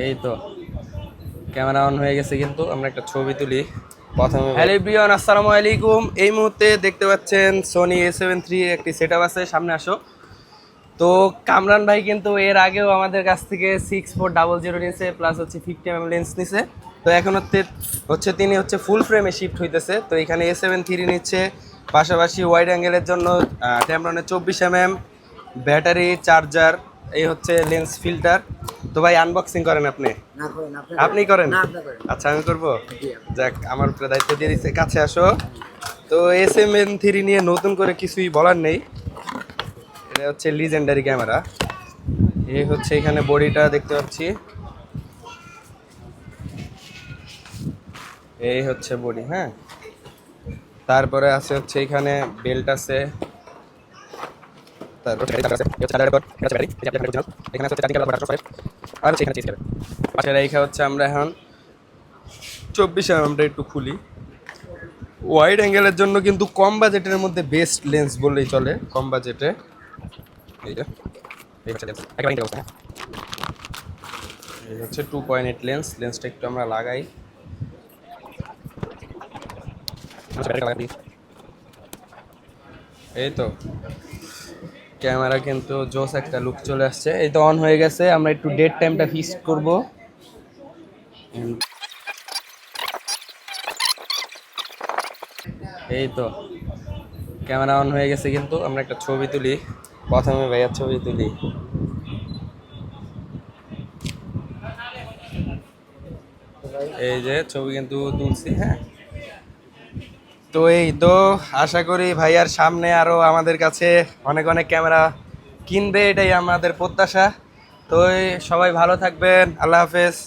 এই তো camera on হয়ে গেছে, কিন্তু আমরা একটা ছবি তুলি প্রথমে। হ্যালো এভরিওয়ান, আসসালামু আলাইকুম। এই মুহূর্তে দেখতে পাচ্ছেন সোনি A7 III একটি সেটআপ আছে, সামনে আসো। তো কামরান ভাই কিন্তু এর আগেও আমাদের কাছ থেকে 6400 নিয়েছে, প্লাস হচ্ছে 50mm লেন্স নিছে। তো এখন তিনি ফুল ফ্রেমে শিফট হইতেছে। তো এখানে A7 III নিচ্ছে, পাশাপাশি ওয়াইড অ্যাঙ্গেলের জন্য ট্যামরনের 24mm ব্যাটারি, চার্জার, এই হচ্ছে লেন্স ফিল্টার। তো ভাই আনবক্সিং করেন আপনি? আপনি করেন? আচ্ছা, আমি করবো। যাক, আমার উপরে দায়িত্ব দিয়ে দিচ্ছে, কাছে আসো। তো A7 III নিয়ে নতুন করে কিছুই বলার নেই, এটা হচ্ছে লিজেন্ডারি ক্যামেরা। এই হচ্ছে এখানে বডিটা দেখতে পাচ্ছি, এই হচ্ছে বডি। হ্যাঁ, তারপরে আছে হচ্ছে এখানে বেল্ট আছে, তারপর আর হচ্ছে এখানে পাশে রেখা হচ্ছে। আমরা এখন 24mm একটু খুলি। ওয়াইড অ্যাঙ্গেলের জন্য কিন্তু কম বাজেটের মধ্যে বেস্ট লেন্স বললেই চলে, কম বাজেটে। এই যে এই হচ্ছে লেন্স, একেবারে ইন্টেল অবস্থা। এই হচ্ছে 2.8 লেন্স। লেন্সটা একটু আমরা লাগাই। এই তো ক্যামেরা কিন্তু জোস একটা লুক চলে আসছে। এই তো অন হয়ে গেছে, আমরা একটু ডেট টাইমটা ফিক্স করব। এই তো ক্যামেরা অন হয়ে গেছে, কিন্তু আমরা একটা ছবি তুলি প্রথমে। ভাইয়ার ছবি তুলি। এই যে ছবি কিন্তু তুলছি। হ্যাঁ, তো এই তো আশা করি ভাইয়ার সামনে আরো আমাদের কাছে অনেক অনেক ক্যামেরা কিনবে, এটাই আমাদের প্রত্যাশা। তো সবাই ভালো থাকবেন, আল্লাহ হাফেজ।